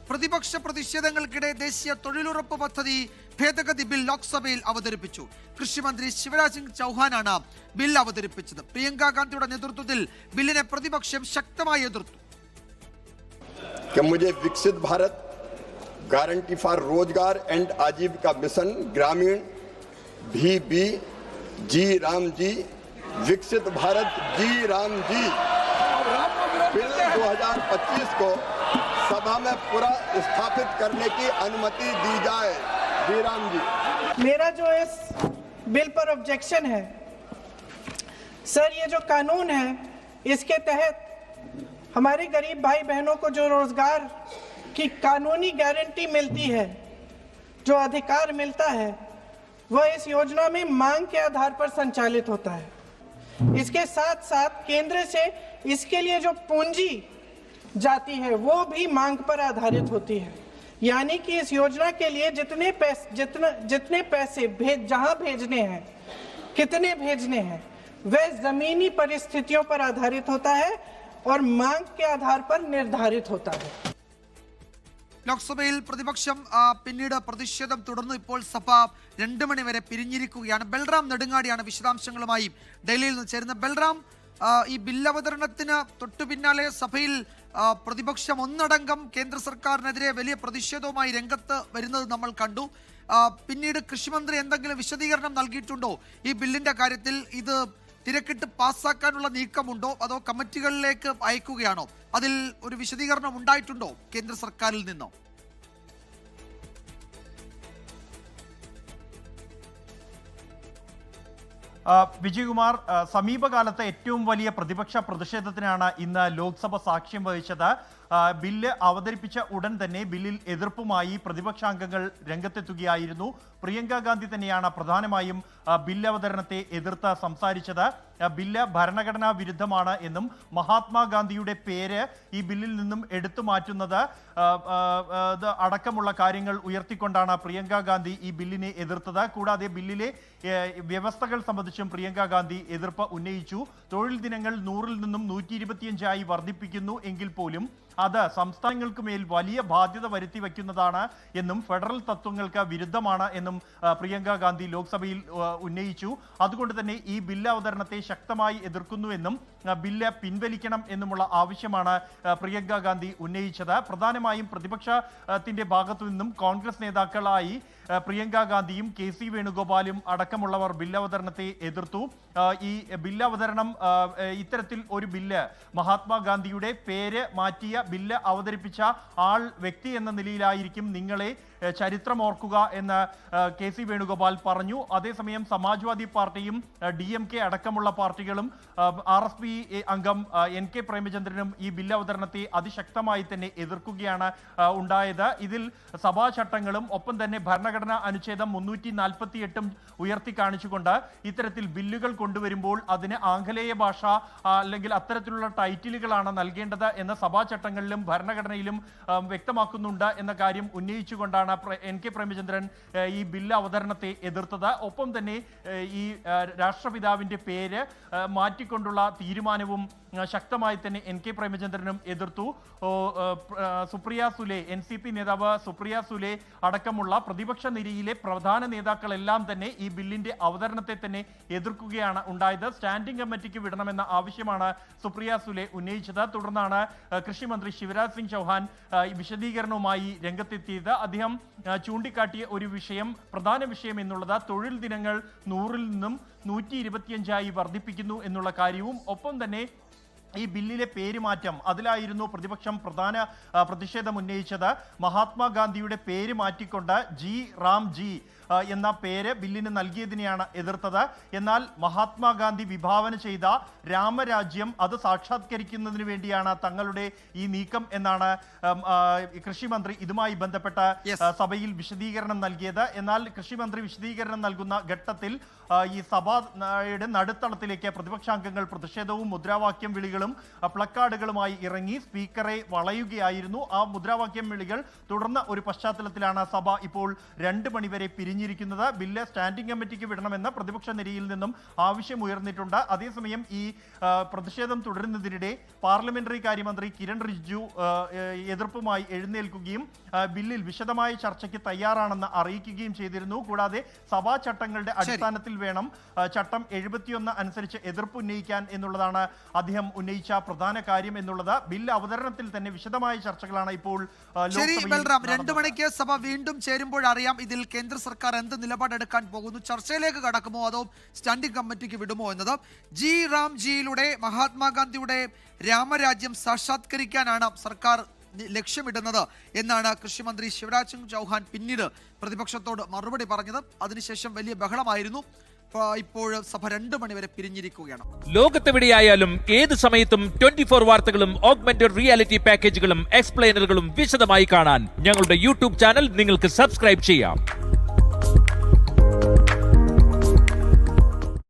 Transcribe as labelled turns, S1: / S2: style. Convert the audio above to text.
S1: പ്രതിപക്ഷ പ്രതിഷേധങ്ങൾക്കിടെ ദേശീയ തൊഴിലുറപ്പ് പദ്ധതി ഭേദഗതി ബിൽ ലോക്സഭയിൽ അവതരിപ്പിച്ചു. കൃഷിമന്ത്രി ശിവരാജ് സിംഗ് ചൗഹാനാണ് ബിൽ അവതരിപ്പിച്ചത്. പ്രിയങ്ക ഗാന്ധിയുടെ നേതൃത്വത്തിൽ ബില്ലിനെ പ്രതിപക്ഷം ശക്തമായി എതിർത്തു.
S2: मुझे विकसित भारत, गारंटी फॉर रोजगार एंड आजीविका मिशन ग्रामीण भी जी राम जी, विकसित भारत जी राम जी बिल 2025 को सभा में पूरा स्थापित करने की अनुमति दी जाए। जी राम जी।
S3: मेरा जो इस बिल पर ऑब्जेक्शन है सर, ये जो कानून है इसके तहत हमारे गरीब भाई बहनों को जो रोजगार की कानूनी गारंटी मिलती है, जो अधिकार मिलता है, वह इस योजना में मांग के आधार पर संचालित होता है। इसके साथ साथ केंद्र से इसके लिए जो पूंजी जाती है वो भी मांग पर आधारित होती है। यानी कि इस योजना के लिए जितने पैसे जहां भेजने हैं, कितने भेजने हैं, वह जमीनी परिस्थितियों पर आधारित होता है और मांग के आधार पर निर्धारित होता है.
S1: ലോക്സഭയിൽ പ്രതിപക്ഷം പിന്നീട് പ്രതിഷേധം തുടർന്നു. ഇപ്പോൾ സഭ 2 മണി വരെ പിരിഞ്ഞിരിക്കുകയാണ്. ബൽറാം നെടുങ്ങാടിയാണ് വിശദാംശങ്ങളുമായി ഡൽഹിയിൽ നിന്ന് ചേരുന്നത്. ബൽറാം, ഈ ബില്ലവതരണത്തിന് തൊട്ടു പിന്നാലെ സഭയിൽ പ്രതിപക്ഷം ഒന്നടങ്കം കേന്ദ്ര സർക്കാരിനെതിരെ വലിയ പ്രതിഷേധവുമായി രംഗത്ത് വരുന്നത് നമ്മൾ കണ്ടു. പിന്നീട് കൃഷിമന്ത്രി എന്തെങ്കിലും വിശദീകരണം നൽകിയിട്ടുണ്ടോ ഈ ബില്ലിന്റെ കാര്യത്തിൽ? ഇത് തിരക്കിട്ട് പാസ്സാക്കാനുള്ള നീക്കമുണ്ടോ അതോ കമ്മിറ്റികളിലേക്ക് അയക്കുകയാണോ? അതിൽ ഒരു വിശദീകരണം ഉണ്ടായിട്ടുണ്ടോ കേന്ദ്ര സർക്കാരിൽ നിന്നോ?
S4: വിജയകുമാർ, സമീപകാലത്തെ ഏറ്റവും വലിയ പ്രതിപക്ഷ പ്രതിഷേധത്തിനാണ് ഇന്ന് ലോക്സഭ സാക്ഷ്യം വഹിച്ചത്. ബില്ല് അവതരിപ്പിച്ച ഉടൻ തന്നെ ബില്ലിൽ എതിർപ്പുമായി പ്രതിപക്ഷാംഗങ്ങൾ രംഗത്തെത്തുകയായിരുന്നു. പ്രിയങ്ക ഗാന്ധി തന്നെയാണ് പ്രധാനമായും ബില്ല് അവതരണത്തെ എതിർത്ത് സംസാരിച്ചത്. ബില്ല് ഭരണഘടനാ വിരുദ്ധമാണ് എന്നും മഹാത്മാഗാന്ധിയുടെ പേര് ഈ ബില്ലിൽ നിന്നും എടുത്തു മാറ്റുന്നത് അടക്കമുള്ള കാര്യങ്ങൾ ഉയർത്തിക്കൊണ്ടാണ് പ്രിയങ്ക ഗാന്ധി ഈ ബില്ലിനെ എതിർത്തത്. കൂടാതെ ബില്ലിലെ വ്യവസ്ഥകൾ സംബന്ധിച്ചും പ്രിയങ്ക ഗാന്ധി എതിർപ്പ് ഉന്നയിച്ചു. തൊഴിൽ ദിനങ്ങൾ 100-ൽ നിന്നും 125 വർദ്ധിപ്പിക്കുന്നു എങ്കിൽ പോലും അത് സംസ്ഥാനങ്ങൾക്ക് മേൽ വലിയ ബാധ്യത വരുത്തി വയ്ക്കുന്നതാണ് എന്നും ഫെഡറൽ തത്വങ്ങൾക്ക് വിരുദ്ധമാണ് എന്നും പ്രിയങ്ക ഗാന്ധി ലോക്സഭയിൽ ഉന്നയിച്ചു. അതുകൊണ്ട് തന്നെ ഈ ബില്ല് അവതരണത്തെ ശക്തമായി എതിർക്കുന്നുവെന്നും ബില്ല് പിൻവലിക്കണം എന്നുമുള്ള ആവശ്യമാണ് പ്രിയങ്ക ഗാന്ധി ഉന്നയിച്ചത്. പ്രധാനമായും പ്രതിപക്ഷത്തിന്റെ ഭാഗത്തു നിന്നും കോൺഗ്രസ് നേതാക്കളായി പ്രിയങ്ക ഗാന്ധിയും KC വേണുഗോപാലും അടക്കമുള്ളവർ ബില്ല് അവതരണത്തെ എതിർത്തു. ഈ ബില്ല് അവതരണം ഇത്തരത്തിൽ ഒരു ബില്ല് മഹാത്മാഗാന്ധിയുടെ പേര് മാറ്റിയ ബില്ല് അവതരിപ്പിച്ച വ്യക്തി എന്ന നിലയിലായിരിക്കും നിങ്ങളെ ചരിത്രം ഓർക്കുക എന്ന് KC വേണുഗോപാൽ പറഞ്ഞു. അതേസമയം സമാജ്വാദി പാർട്ടിയും DMK അടക്കമുള്ള പാർട്ടികളും RSP അംഗം NK പ്രേമചന്ദ്രനും ഈ ബില്ല് അവതരണത്തെ അതിശക്തമായി തന്നെ എതിർക്കുകയാണ് ഉണ്ടായത്. ഇതിൽ സഭാ ചട്ടങ്ങളും ഒപ്പം തന്നെ ഭരണഘടനാ അനുച്ഛേദം 348 ഉയർത്തി കാണിച്ചുകൊണ്ട് ഇത്തരത്തിൽ ബില്ലുകൾ കൊണ്ടുവരുമ്പോൾ അതിന് ആംഗലേയ ഭാഷ അല്ലെങ്കിൽ അത്തരത്തിലുള്ള ടൈറ്റിലുകളാണ് നൽകേണ്ടത് എന്ന സഭാ ചട്ടങ്ങളിലും ഭരണഘടനയിലും വ്യക്തമാക്കുന്നുണ്ട് എന്ന കാര്യം ഉന്നയിച്ചുകൊണ്ടാണ് NK പ്രേമചന്ദ്രൻ ഈ ബില്ല് അവതരണത്തെ എതിർത്തത്. ഒപ്പം തന്നെ ഈ രാഷ്ട്രപിതാവിന്റെ പേര് മാറ്റിക്കൊണ്ടുള്ള തീരുമാനവും ശക്തമായി തന്നെ NK പ്രേമചന്ദ്രനും എതിർത്തു. സുപ്രിയ സുലെ, NCP നേതാവ് സുപ്രിയ സുലെ അടക്കമുള്ള പ്രതിപക്ഷ നിരയിലെ പ്രധാന നേതാക്കളെല്ലാം തന്നെ ഈ ബില്ലിന്റെ അവതരണത്തെ തന്നെ എതിർക്കുകയാണ് ഉണ്ടായത്. സ്റ്റാൻഡിംഗ് കമ്മിറ്റിക്ക് വിടണമെന്ന ആവശ്യമാണ് സുപ്രിയ സുലെ ഉന്നയിച്ചത്. തുടർന്നാണ് കൃഷിമന്ത്രി ശിവരാജ് സിംഗ് ചൗഹാൻ വിശദീകരണവുമായി രംഗത്തെത്തിയത്. അദ്ദേഹം ചൂണ്ടിക്കാട്ടിയ ഒരു വിഷയം, പ്രധാന വിഷയം എന്നുള്ളത് തൊഴിൽ ദിനങ്ങൾ 100-ൽ നിന്നും 125 വർദ്ധിപ്പിക്കുന്നു എന്നുള്ള കാര്യവും ഒപ്പം തന്നെ ഈ ബില്ലിലെ പേരുമാറ്റം, അതിലായിരുന്നു പ്രതിപക്ഷം പ്രധാന പ്രതിഷേധം ഉന്നയിച്ചത്. മഹാത്മാഗാന്ധിയുടെ പേര് മാറ്റിക്കൊണ്ട് ജി റാം ജി എന്ന പേര് ബില്ലിന് നൽകിയതിനെയാണ് എതിർത്തത്. എന്നാൽ മഹാത്മാഗാന്ധി വിഭാവന ചെയ്ത രാമരാജ്യം അത് സാക്ഷാത്കരിക്കുന്നതിന് വേണ്ടിയാണ് തങ്ങളുടെ ഈ നീക്കം എന്നാണ് കൃഷിമന്ത്രി ഇതുമായി ബന്ധപ്പെട്ട സഭയിൽ വിശദീകരണം നൽകിയത്. എന്നാൽ കൃഷിമന്ത്രി വിശദീകരണം നൽകുന്ന ഘട്ടത്തിൽ ഈ സഭയുടെ നടുത്തളത്തിലേക്ക് പ്രതിപക്ഷാംഗങ്ങൾ പ്രതിഷേധവും മുദ്രാവാക്യം വിളികളും നേതാക്കളും പ്ലക്കാർഡുകളുമായി ഇറങ്ങി സ്പീക്കറെ വളയുകയായിരുന്നു. ആ മുദ്രാവാക്യം വിളികൾ തുടർന്ന ഒരു പശ്ചാത്തലത്തിലാണ് സഭ ഇപ്പോൾ 2 മണിവരെ പിരിഞ്ഞിരിക്കുന്നത്. ബില്ല് സ്റ്റാൻഡിംഗ് കമ്മിറ്റിക്ക് വിടണമെന്ന് പ്രതിപക്ഷ നിരയിൽ നിന്നും ആവശ്യമുയർന്നിട്ടുണ്ട്. അതേസമയം ഈ പ്രതിഷേധം തുടരുന്നതിനിടെ പാർലമെന്ററി കാര്യമന്ത്രി കിരൺ റിജിജു എതിർപ്പുമായി എഴുന്നേൽക്കുകയും ബില്ലിൽ വിശദമായ ചർച്ചയ്ക്ക് തയ്യാറാണെന്ന് അറിയിക്കുകയും ചെയ്തിരുന്നു. കൂടാതെ സഭാ ചട്ടങ്ങളുടെ അടിസ്ഥാനത്തിൽ വേണം ചട്ടം 71 അനുസരിച്ച് എതിർപ്പ് ഉന്നയിക്കാൻ എന്നുള്ളതാണ് അദ്ദേഹം ഉന്നയിച്ച പ്രധാന കാര്യം എന്നുള്ളത്. ബില്ല് അവതരണത്തിൽ തന്നെ വിശദമായ ചർച്ചകളാണ് ഇപ്പോൾ
S1: ശരി ബൽറാം, 2 മണിക്ക് സഭ വീണ്ടും ചേരുമ്പോഴറിയാം ഇതിൽ കേന്ദ്ര സർക്കാർ എന്ത് നിലപാടെടുക്കാൻ പോകുന്നു. ചർച്ചയിലേക്ക് കടക്കുമോ അതോ സ്റ്റാൻഡിംഗ് കമ്മിറ്റിക്ക് വിടുമോ എന്നത്. ജി റാം ജിയിലൂടെ മഹാത്മാഗാന്ധിയുടെ രാമരാജ്യം സാക്ഷാത്കരിക്കാനാണ് സർക്കാർ ലക്ഷ്യമിടുന്നത് എന്നാണ് കൃഷിമന്ത്രി ശിവരാജ് സിംഗ് ചൗഹാൻ പിന്നീട് പ്രതിപക്ഷത്തോട് മറുപടി പറഞ്ഞത്. അതിനുശേഷം വലിയ ബഹളമായിരുന്നു. ഇപ്പോൾ സഭ 2 മണിവരെ പിരിഞ്ഞിരിക്കുകയാണ്.
S5: ലോകത്തെവിടെയായാലും ഏത് സമയത്തും 24 വാർത്തകളും ഓഗ്മെന്റഡ് റിയാലിറ്റി പാക്കേജുകളും എക്സ്പ്ലെയിനറുകളും വിശദമായി കാണാൻ ഞങ്ങളുടെ യൂട്യൂബ് ചാനൽ നിങ്ങൾക്ക് സബ്സ്ക്രൈബ് ചെയ്യാം.